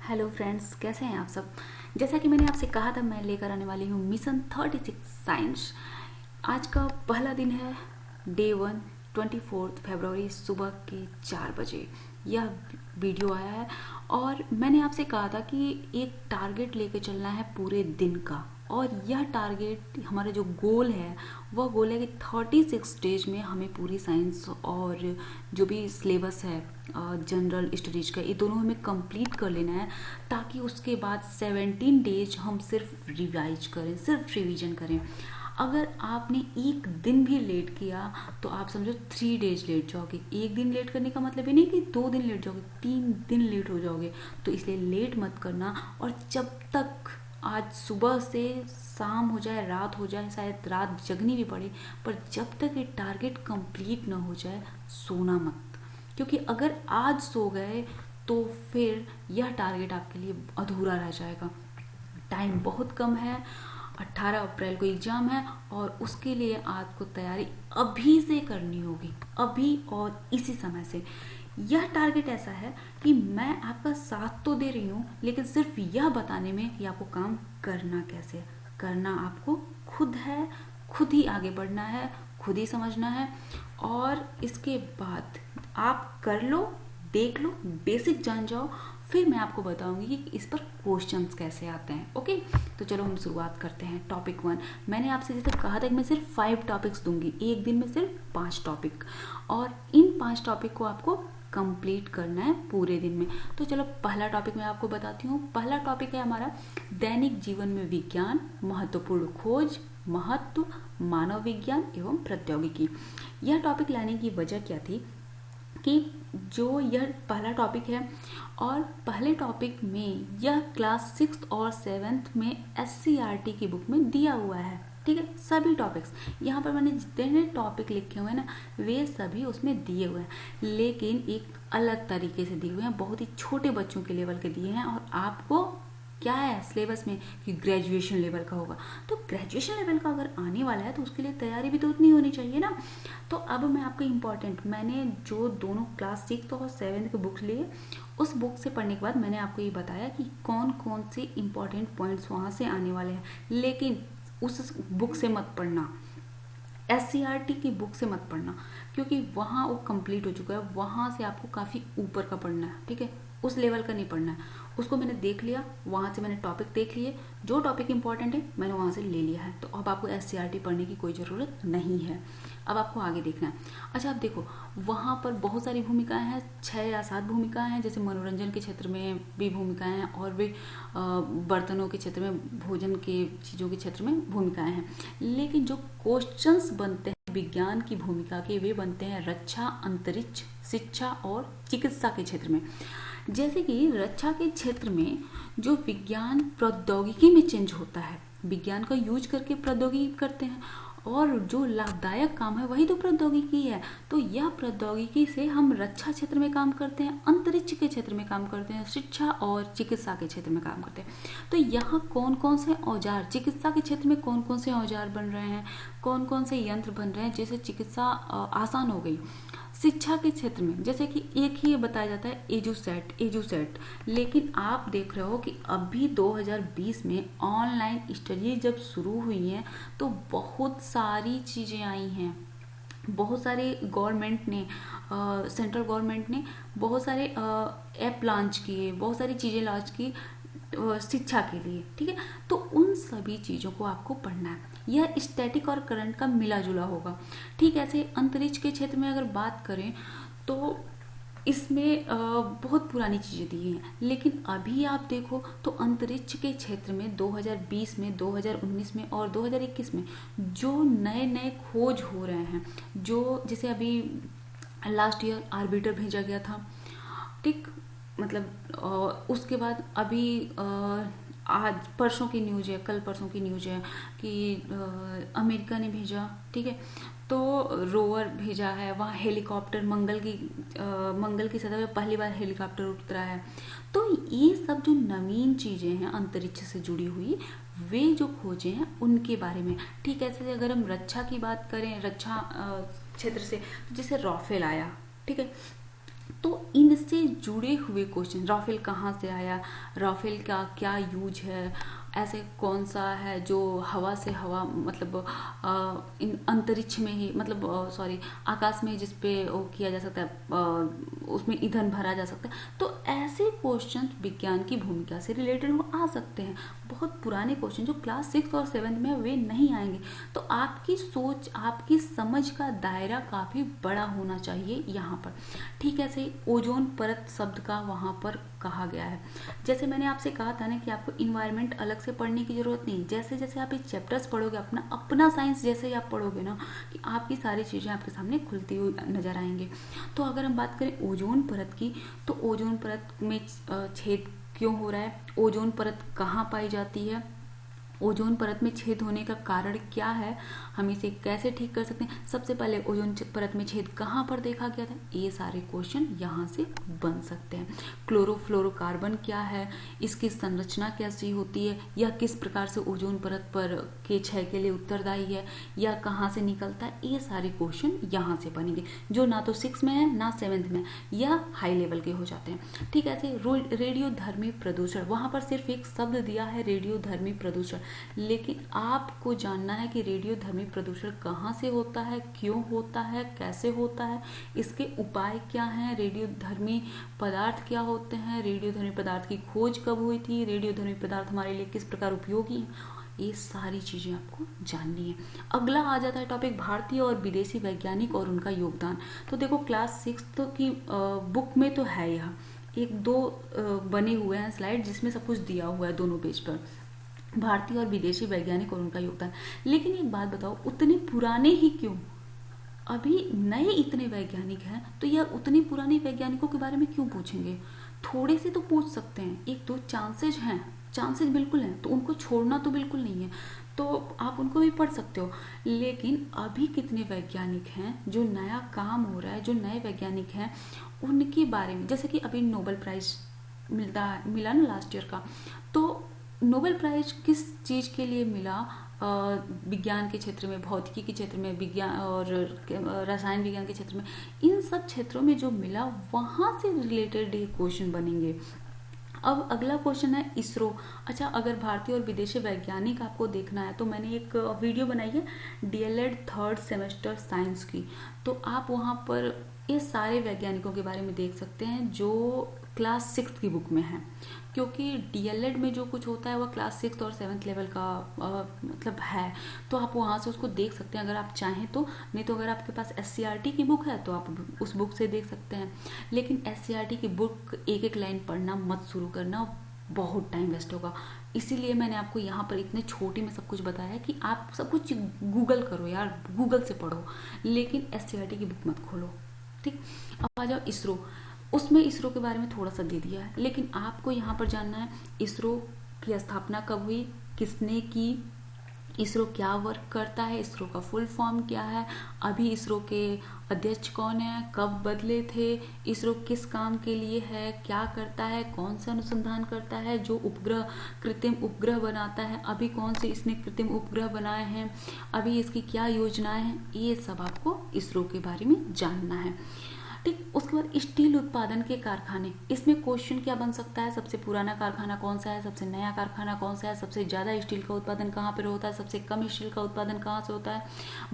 Hello friends, कैसे हैं आप सब। जैसा कि मैंने आपसे कहा था, मैं लेकर आने वाली हूँ मिशन 36 साइंस। आज का पहला दिन है, डे 1, 24 फरवरी, सुबह के 4 बजे यह वीडियो आया है। और मैंने आपसे कहा था कि एक टारगेट लेके चलना है पूरे दिन का। और यह टारगेट, हमारा जो गोल है, वह गोल है कि 36 डेज में हमें पूरी साइंस और जो भी सिलेबस है जनरल स्टडीज का, ये दोनों हमें कंप्लीट कर लेना है, ताकि उसके बाद 17 डेज हम सिर्फ रिवाइज करें, सिर्फ रिवीजन करें। अगर आपने एक दिन भी लेट किया तो आप समझो 3 डेज लेट जाओगे। एक दिन लेट करने का मतलब ये नहीं कि 2 दिन लेट जाओगे, 3 दिन लेट हो जाओगे। तो इसलिए लेट मत करना। और जब तक आज सुबह से शाम हो जाए, रात हो जाए, शायद रात जगनी भी पड़े, पर जब तक ये टारगेट कंप्लीट ना हो जाए, सोना मत। क्योंकि अगर आज सो गए तो फिर यह टारगेट आपके लिए अधूरा रह जाएगा। टाइम बहुत कम है, 18 अप्रैल को एग्ज़ाम है, और उसके लिए आपको तैयारी अभी से करनी होगी, अभी और इसी समय से। यह टारगेट ऐसा है कि मैं आपका साथ तो दे रही हूँ, लेकिन सिर्फ यह बताने में कि आपको काम करना कैसे करना आपको खुद है, खुद ही आगे बढ़ना है, खुद ही समझना है। और इसके बाद आप कर लो, देख लो, बेसिक जान जाओ, फिर मैं आपको बताऊंगी कि इस पर क्वेश्चंस कैसे आते हैं। ओके, तो चलो हम शुरुआत करते हैं। टॉपिक 1, मैंने आपसे जैसे कहा था कि मैं सिर्फ 5 टॉपिक्स दूंगी, एक दिन में सिर्फ 5 टॉपिक, और इन 5 टॉपिक को आपको कंप्लीट करना है पूरे दिन में। तो चलो पहला टॉपिक मैं आपको बताती हूँ। पहला टॉपिक है हमारा दैनिक जीवन में विज्ञान, महत्वपूर्ण खोज, महत्व, मानव विज्ञान एवं प्रौद्योगिकी। यह टॉपिक लाने की वजह क्या थी कि जो यह पहला टॉपिक है, और पहले टॉपिक में यह क्लास 6 और 7 में SCERT की बुक में दिया हुआ है। ठीक है, सभी टॉपिक्स यहाँ पर मैंने जितने टॉपिक लिखे हुए हैं ना, वे सभी उसमें दिए हुए हैं, लेकिन एक अलग तरीके से दिए हुए हैं, बहुत ही छोटे बच्चों के लेवल के दिए हैं। और आपको क्या है सिलेबस में कि ग्रेजुएशन लेवल का होगा, तो ग्रेजुएशन लेवल का अगर आने वाला है तो उसके लिए तैयारी भी तो उतनी होनी चाहिए ना। तो अब मैं आपको इम्पोर्टेंट, मैंने जो दोनों क्लास 6 और 7 के बुक्स लिए, उस बुक से पढ़ने के बाद मैंने आपको ये बताया कि कौन कौन से इम्पोर्टेंट पॉइंट्स वहाँ से आने वाले हैं। लेकिन उस बुक से मत पढ़ना, SCERT की बुक से मत पढ़ना, क्योंकि वहाँ वो कंप्लीट हो चुका है। वहाँ से आपको काफ़ी ऊपर का पढ़ना है, ठीक है, उस लेवल का नहीं पढ़ना है। उसको मैंने देख लिया, वहाँ से मैंने टॉपिक देख लिए, जो टॉपिक इंपॉर्टेंट है मैंने वहाँ से ले लिया है। तो अब आपको SCERT पढ़ने की कोई ज़रूरत नहीं है, अब आपको आगे देखना है। अच्छा, आप देखो वहाँ पर बहुत सारी भूमिकाएं हैं, 6 या 7 भूमिकाएं हैं। जैसे मनोरंजन के क्षेत्र में भी भूमिकाएं हैं, और भी बर्तनों के क्षेत्र में, भोजन के चीज़ों के क्षेत्र में भूमिकाएं हैं। लेकिन जो क्वेश्चंस बनते हैं विज्ञान की भूमिका के, वे बनते हैं रक्षा, अंतरिक्ष, शिक्षा और चिकित्सा के क्षेत्र में। जैसे कि रक्षा के क्षेत्र में जो विज्ञान प्रौद्योगिकी में चेंज होता है, विज्ञान का यूज करके प्रौद्योगिकी करते हैं, और जो लाभदायक काम है वही तो प्रौद्योगिकी है। तो यह प्रौद्योगिकी से हम रक्षा क्षेत्र में काम करते हैं, अंतरिक्ष के क्षेत्र में काम करते हैं, शिक्षा और चिकित्सा के क्षेत्र में काम करते हैं। तो यहाँ कौन कौन से औजार, चिकित्सा के क्षेत्र में कौन कौन से औजार बन रहे हैं, कौन कौन से यंत्र बन रहे हैं, जैसे चिकित्सा आसान हो गई। शिक्षा के क्षेत्र में जैसे कि एक ही बताया जाता है एजुसेट, लेकिन आप देख रहे हो कि अभी 2020 में ऑनलाइन स्टडी जब शुरू हुई हैं तो बहुत सारी चीज़ें आई हैं। बहुत सारे गवर्नमेंट ने, सेंट्रल गवर्नमेंट ने बहुत सारे ऐप लॉन्च किए, बहुत सारी चीज़ें लॉन्च की शिक्षा के लिए, ठीक है। तो उन सभी चीज़ों को आपको पढ़ना है। यह स्टैटिक और करंट का मिला जुला होगा, ठीक। ऐसे अंतरिक्ष के क्षेत्र में अगर बात करें तो इसमें बहुत पुरानी चीज़ें दी हैं, लेकिन अभी आप देखो तो अंतरिक्ष के क्षेत्र में 2020 में, 2019 में और 2021 में जो नए नए खोज हो रहे हैं, जो जैसे अभी लास्ट ईयर आर्बिटर भेजा गया था, ठीक। मतलब उसके बाद अभी आज परसों की न्यूज़ है, कल परसों की न्यूज़ है कि अमेरिका ने भेजा, ठीक है, तो रोवर भेजा है, वहाँ हेलीकॉप्टर मंगल की सतह पर पहली बार हेलीकॉप्टर उतरा है। तो ये सब जो नवीन चीज़ें हैं अंतरिक्ष से जुड़ी हुई, वे जो खोजें हैं उनके बारे में, ठीक है। ऐसे अगर हम रक्षा की बात करें, रक्षा क्षेत्र से, तो जैसे राफेल आया, ठीक है, तो इनसे जुड़े हुए क्वेश्चन, राफेल कहाँ से आया, राफेल का क्या यूज है, ऐसे कौन सा है जो हवा से हवा मतलब इन अंतरिक्ष में ही मतलब सॉरी आकाश में जिस पे वो किया जा सकता है, उसमें ईंधन भरा जा सकता है। तो ऐसे क्वेश्चन विज्ञान की भूमिका से रिलेटेड वो आ सकते हैं। बहुत पुराने क्वेश्चन जो क्लास 6 और 7 में वे नहीं आएंगे। तो आपकी सोच, आपकी समझ का दायरा काफ़ी बड़ा होना चाहिए यहाँ पर। ठीक है, ऐसे ओजोन परत शब्द का वहाँ पर कहा गया है। जैसे मैंने आपसे कहा था ना कि आपको इन्वायरमेंट अलग से पढ़ने की जरूरत नहीं। जैसे जैसे आप ये चैप्टर्स पढ़ोगे, अपना अपना साइंस जैसे ही आप पढ़ोगे ना, कि आपकी सारी चीज़ें आपके सामने खुलती हुई नजर आएंगे। तो अगर हम बात करें ओजोन परत की, तो ओजोन परत में छेद क्यों हो रहा है, ओजोन परत कहाँ पाई जाती है, ओजोन परत में छेद होने का कारण क्या है, हम इसे कैसे ठीक कर सकते हैं, सबसे पहले ओजोन परत में छेद कहाँ पर देखा गया था, ये सारे क्वेश्चन यहाँ से बन सकते हैं। क्लोरोफ्लोरोकार्बन क्या है, इसकी संरचना कैसी होती है, या किस प्रकार से ओजोन परत पर के क्षय के लिए उत्तरदायी है, या कहाँ से निकलता है, ये सारे क्वेश्चन यहाँ से बनेंगे, जो ना तो 6 में है ना 7 में, या हाई लेवल के हो जाते हैं। ठीक है, ऐसे रेडियोधर्मी प्रदूषण, वहाँ पर सिर्फ एक शब्द दिया है रेडियोधर्मी प्रदूषण, लेकिन आपको जानना है कि रेडियोधर्मी प्रदूषण कहाँ से होता है, क्यों होता है, कैसे होता है, इसके उपाय क्या हैं, रेडियोधर्मी पदार्थ क्या होते हैं, रेडियोधर्मी पदार्थ की खोज कब हुई थी, रेडियोधर्मी पदार्थ हमारे लिए किस प्रकार उपयोगी है, ये सारी चीजें आपको जाननी है। अगला आ जाता है टॉपिक भारतीय और विदेशी वैज्ञानिक और उनका योगदान। तो देखो क्लास 6 की बुक में तो है यह एक दो बने हुए हैं स्लाइड जिसमें सब कुछ दिया हुआ है दोनों पेज पर, भारतीय और विदेशी वैज्ञानिक और उनका योगदान। लेकिन एक बात बताओ, उतने पुराने ही क्यों, अभी नए इतने वैज्ञानिक हैं तो यह उतने पुराने वैज्ञानिकों के बारे में क्यों पूछेंगे, थोड़े से तो पूछ सकते हैं, एक दो चांसेज हैं, चांसेज बिल्कुल हैं, तो उनको छोड़ना तो बिल्कुल नहीं है, तो आप उनको भी पढ़ सकते हो। लेकिन अभी कितने वैज्ञानिक हैं, जो नया काम हो रहा है, जो नए वैज्ञानिक हैं उनके बारे में, जैसे कि अभी नोबेल प्राइज मिला ना लास्ट ईयर का, तो नोबेल प्राइज किस चीज़ के लिए मिला, विज्ञान के क्षेत्र में, भौतिकी के क्षेत्र में, विज्ञान और रसायन विज्ञान के क्षेत्र में, इन सब क्षेत्रों में जो मिला वहाँ से रिलेटेड ये क्वेश्चन बनेंगे। अब अगला क्वेश्चन है इसरो। अच्छा, अगर भारतीय और विदेशी वैज्ञानिक आपको देखना है तो मैंने एक वीडियो बनाई है डीएलएड 3rd सेमेस्टर साइंस की, तो आप वहाँ पर ये सारे वैज्ञानिकों के बारे में देख सकते हैं जो क्लास 6 की बुक में है, क्योंकि डीएलएड में जो कुछ होता है वह क्लास 6 और 7th लेवल का मतलब है, तो आप वहाँ से उसको देख सकते हैं अगर आप चाहें तो। नहीं तो अगर आपके पास एससीईआरटी की बुक है तो आप उस बुक से देख सकते हैं। लेकिन एससीईआरटी की बुक एक एक लाइन पढ़ना मत शुरू करना, बहुत टाइम वेस्ट होगा। इसीलिए मैंने आपको यहाँ पर इतने छोटे में सब कुछ बताया कि आप सब कुछ गूगल करो यार, गूगल से पढ़ो, लेकिन एससीईआरटी की बुक मत खोलो। ठीक, अब आ जाओ इसरो। उसमें इसरो के बारे में थोड़ा सा दे दिया है, लेकिन आपको यहाँ पर जानना है इसरो की स्थापना कब हुई, किसने की, इसरो क्या वर्क करता है, इसरो का फुल फॉर्म क्या है, अभी इसरो के अध्यक्ष कौन है, कब बदले थे, इसरो किस काम के लिए है, क्या करता है, कौन सा अनुसंधान करता है, जो उपग्रह कृत्रिम उपग्रह बनाता है, अभी कौन से इसने कृत्रिम उपग्रह बनाए हैं, अभी इसकी क्या योजनाएं हैं, ये सब आपको इसरो के बारे में जानना है। ठीक, उसके बाद स्टील उत्पादन के कारखाने, इसमें क्वेश्चन क्या बन सकता है, सबसे पुराना कारखाना कौन सा है, सबसे नया कारखाना कौन सा है, सबसे ज़्यादा स्टील का उत्पादन कहाँ पर होता है, सबसे कम स्टील का उत्पादन कहाँ से होता है,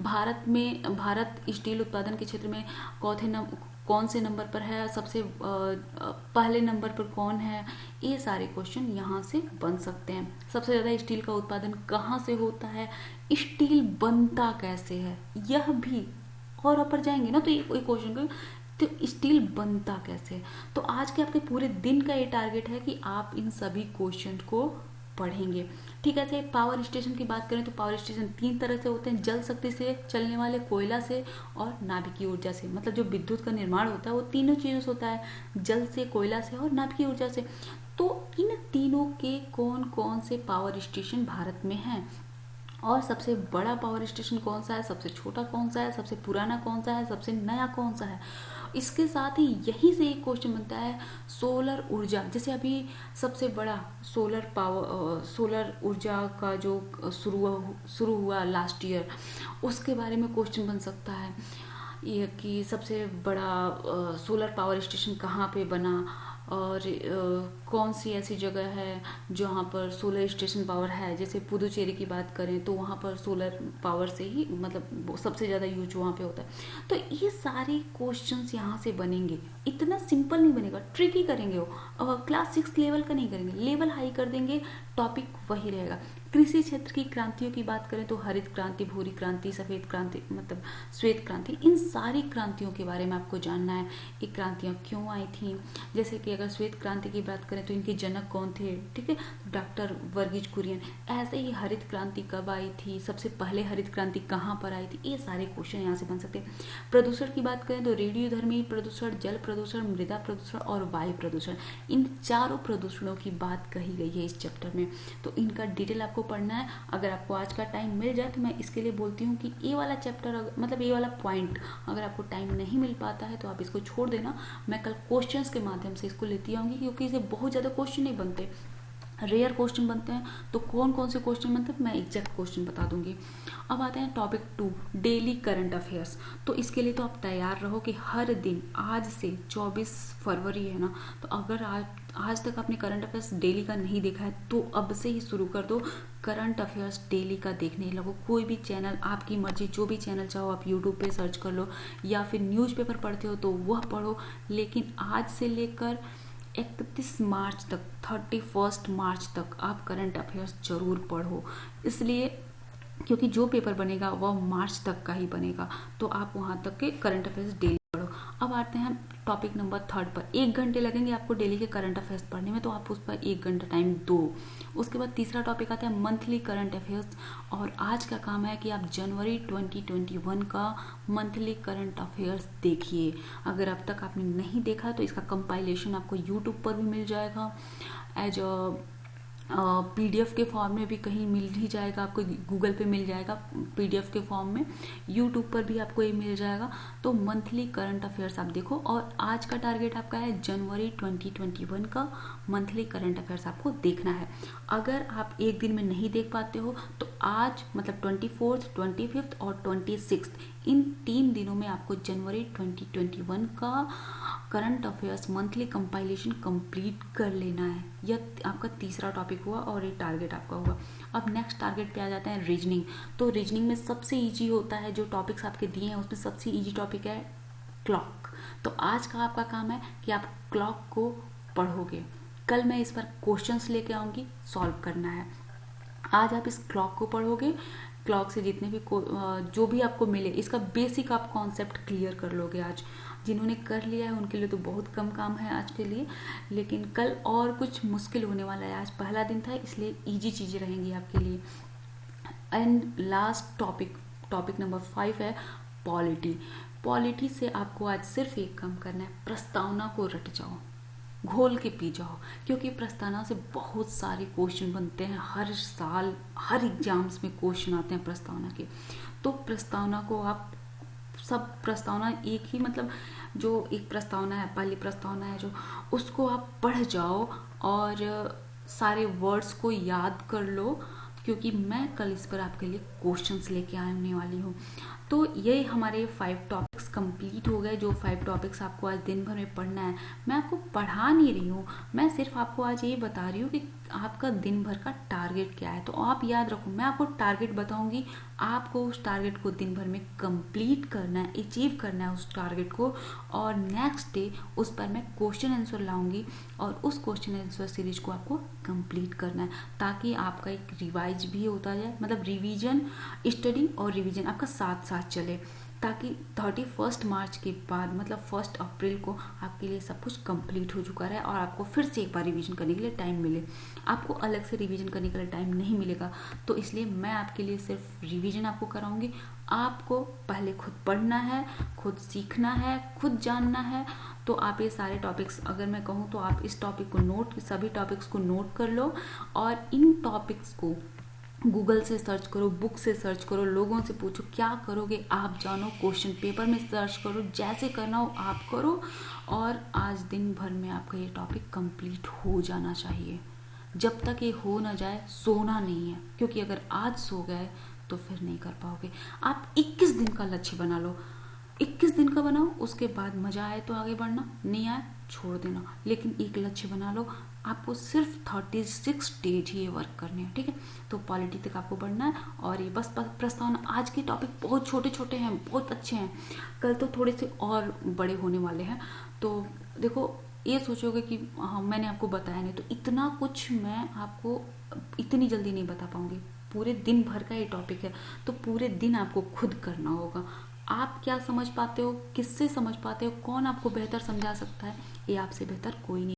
भारत स्टील उत्पादन के क्षेत्र में कौन से नंबर पर है, सबसे पहले नंबर पर कौन है, ये सारे क्वेश्चन यहाँ से बन सकते हैं। सबसे ज़्यादा स्टील का उत्पादन कहाँ से होता है, स्टील बनता कैसे है, यह भी, और ऊपर जाएंगे ना तो ये क्वेश्चन तो स्टील बनता कैसे। तो आज के आपके पूरे दिन का ये टारगेट है कि आप इन सभी क्वेश्चन को पढ़ेंगे। ठीक है, पावर स्टेशन की बात करें तो पावर स्टेशन 3 तरह से होते हैं, जल शक्ति से चलने वाले, कोयला से और नाभिकीय ऊर्जा से। मतलब जो विद्युत का निर्माण होता है वो तीनों चीज़ों से होता है, जल से, कोयला से और नाभिकीय ऊर्जा से। तो इन तीनों के कौन कौन से पावर स्टेशन भारत में हैं, और सबसे बड़ा पावर स्टेशन कौन सा है, सबसे छोटा कौन सा है, सबसे पुराना कौन सा है, सबसे नया कौन सा है। इसके साथ ही यही से एक क्वेश्चन बनता है सोलर ऊर्जा। जैसे अभी सबसे बड़ा सोलर ऊर्जा का जो शुरू हुआ लास्ट ईयर, उसके बारे में क्वेश्चन बन सकता है। ये कि सबसे बड़ा सोलर पावर स्टेशन कहाँ पे बना, और कौन सी ऐसी जगह है जहाँ पर सोलर स्टेशन पावर है। जैसे पुदुचेरी की बात करें तो वहाँ पर सोलर पावर से ही मतलब सबसे ज़्यादा यूज वहाँ पे होता है। तो ये सारे क्वेश्चंस यहाँ से बनेंगे। इतना सिंपल नहीं बनेगा, ट्रिकी करेंगे वो। क्लास 6 लेवल का नहीं करेंगे, लेवल हाई कर देंगे, टॉपिक वही रहेगा। कृषि क्षेत्र की क्रांतियों की बात करें तो हरित क्रांति, भूरी क्रांति, सफ़ेद क्रांति, मतलब श्वेत क्रांति, इन सारी क्रांतियों के बारे में आपको जानना है। ये क्रांतियाँ क्यों आई थी। जैसे कि अगर श्वेत क्रांति की बात करें तो इनके जनक कौन थे, ठीक है, डॉक्टर वर्गीज कुरियन। ऐसे ही हरित क्रांति कब आई थी, सबसे पहले हरित क्रांति कहाँ पर आई थी, ये सारे क्वेश्चन यहाँ से बन सकते हैं। प्रदूषण की बात करें तो रेडियोधर्मी प्रदूषण, जल प्रदूषण, मृदा प्रदूषण और वायु प्रदूषण, इन चारों प्रदूषणों की बात कही गई है इस चैप्टर में। तो इनका डिटेल आपको पढ़ना है। अगर आपको आज का टाइम मिल जाए तो मैं इसके लिए बोलती हूँ कि ये वाला चैप्टर, मतलब ये वाला पॉइंट अगर आपको टाइम नहीं मिल पाता है तो आप इसको छोड़ देना। मैं कल क्वेश्चंस के माध्यम से इसको लेती आऊँगी, क्योंकि इसे बहुत ज़्यादा क्वेश्चन नहीं बनते, रेयर क्वेश्चन बनते हैं। तो कौन कौन से क्वेश्चन बनते हैं मैं एग्जैक्ट क्वेश्चन बता दूंगी। अब आते हैं टॉपिक 2, डेली करंट अफेयर्स। तो इसके लिए तो आप तैयार रहो कि हर दिन, आज से 24 फरवरी है ना, तो अगर आज तक आपने करंट अफेयर्स डेली का नहीं देखा है तो अब से ही शुरू कर दो, करंट अफेयर्स डेली का देखने लगो। कोई भी चैनल, आपकी मर्जी, जो भी चैनल चाहो आप यूट्यूब पे सर्च कर लो, या फिर न्यूज़पेपर पढ़ते हो तो वह पढ़ो। लेकिन आज से लेकर 31 मार्च तक, 31 मार्च तक आप करंट अफेयर्स जरूर पढ़ो। इसलिए क्योंकि जो पेपर बनेगा वह मार्च तक का ही बनेगा, तो आप वहाँ तक के करंट अफेयर्स डेली पढ़ो। अब आते हैं टॉपिक नंबर 3 पर। 1 घंटे लगेंगे आपको डेली के करंट अफेयर्स पढ़ने में, तो आप उस पर 1 घंटा टाइम दो। उसके बाद तीसरा टॉपिक आता है मंथली करंट अफेयर्स, और आज का काम है कि आप जनवरी 2021 का मंथली करंट अफेयर्स देखिए। अगर अब तक आपने नहीं देखा तो इसका कंपाइलेशन आपको यूट्यूब पर भी मिल जाएगा, एज PDF के फॉर्म में भी कहीं मिल ही जाएगा आपको, गूगल पे मिल जाएगा PDF के फॉर्म में, यूट्यूब पर भी आपको ये मिल जाएगा। तो मंथली करंट अफेयर्स आप देखो, और आज का टारगेट आपका है जनवरी 2021 का मंथली करंट अफेयर्स आपको देखना है। अगर आप एक दिन में नहीं देख पाते हो तो आज मतलब 24, 25 और 26 इन 3 दिनों में आपको जनवरी 2021 का current affairs monthly compilation complete कर लेना है। यह आपका तीसरा टॉपिक हुआ और ये टारगेट आपका हुआ। अब नेक्स्ट टारगेट पे आ जाता है रीजनिंग। तो रीजनिंग में सबसे इजी होता है, जो टॉपिक्स आपके दिए हैं उसमें सबसे इजी टॉपिक है क्लॉक। तो आज का आपका काम है कि आप क्लॉक को पढ़ोगे। कल मैं इस पर क्वेश्चंस लेके आऊँगी, सॉल्व करना है। आज आप इस क्लॉक को पढ़ोगे, क्लॉक से जितने भी जो भी आपको मिले इसका बेसिक आप कॉन्सेप्ट क्लियर कर लोगे आज। जिन्होंने कर लिया है उनके लिए तो बहुत कम काम है आज के लिए, लेकिन कल और कुछ मुश्किल होने वाला है। आज पहला दिन था इसलिए इजी चीज़ें रहेंगी आपके लिए। एंड लास्ट टॉपिक नंबर 5 है पॉलिटी। पॉलिटी से आपको आज सिर्फ एक काम करना है, प्रस्तावना को रट जाओ, घोल के पी जाओ, क्योंकि प्रस्तावना से बहुत सारे क्वेश्चन बनते हैं। हर साल हर एग्जाम्स में क्वेश्चन आते हैं प्रस्तावना के। तो प्रस्तावना को आप सब प्रस्तावना एक ही, मतलब जो एक प्रस्तावना है, पहली प्रस्तावना है जो, उसको आप पढ़ जाओ और सारे वर्ड्स को याद कर लो, क्योंकि मैं कल इस पर आपके लिए क्वेश्चंस लेके आने वाली हूँ। तो ये हमारे 5 टॉपिक्स कंप्लीट हो गए। जो 5 टॉपिक्स आपको आज दिन भर में पढ़ना है, मैं आपको पढ़ा नहीं रही हूँ, मैं सिर्फ आपको आज ये बता रही हूँ कि आपका दिन भर का टारगेट क्या है। तो आप याद रखो, मैं आपको टारगेट बताऊंगी, आपको उस टारगेट को दिन भर में कंप्लीट करना है, अचीव करना है उस टारगेट को, और नेक्स्ट डे उस पर मैं क्वेश्चन आंसर लाऊंगी और उस क्वेश्चन आंसर सीरीज को आपको कंप्लीट करना है, ताकि आपका एक रिवाइज भी होता जाए, मतलब रिवीजन, स्टडी और रिवीजन आपका साथ साथ चले, ताकि 31 मार्च के बाद मतलब 1 अप्रैल को आपके लिए सब कुछ कंप्लीट हो चुका रहे और आपको फिर से एक बार रिवीजन करने के लिए टाइम मिले। आपको अलग से रिवीजन करने के लिए टाइम नहीं मिलेगा, तो इसलिए मैं आपके लिए सिर्फ रिवीजन आपको कराऊंगी। आपको पहले खुद पढ़ना है, खुद सीखना है, खुद जानना है। तो आप ये सारे टॉपिक्स, अगर मैं कहूँ तो आप इस टॉपिक को सभी टॉपिक्स को नोट कर लो, और इन टॉपिक्स को गूगल से सर्च करो, बुक से सर्च करो, लोगों से पूछो, क्या करोगे आप जानो, क्वेश्चन पेपर में सर्च करो, जैसे करना हो आप करो, और आज दिन भर में आपका ये टॉपिक कंप्लीट हो जाना चाहिए। जब तक ये हो ना जाए सोना नहीं है, क्योंकि अगर आज सो गए तो फिर नहीं कर पाओगे। आप 21 दिन का लक्ष्य बना लो, 21 दिन का बनाओ, उसके बाद मजा आए तो आगे बढ़ना, नहीं आए छोड़ देना, लेकिन एक लक्ष्य बना लो, आपको सिर्फ 36 डेज ही ये वर्क करने हैं, ठीक है। तो पॉलिटी तक आपको बढ़ना है। और ये बस प्रस्तावना, आज के टॉपिक बहुत छोटे छोटे हैं, बहुत अच्छे हैं, कल तो थोड़े से और बड़े होने वाले हैं। तो देखो, ये सोचोगे कि हाँ मैंने आपको बताया नहीं, तो इतना कुछ मैं आपको इतनी जल्दी नहीं बता पाऊंगी। पूरे दिन भर का ये टॉपिक है, तो पूरे दिन आपको खुद करना होगा। आप क्या समझ पाते हो, किससे समझ पाते हो, कौन आपको बेहतर समझा सकता है, ये आपसे बेहतर कोई नहीं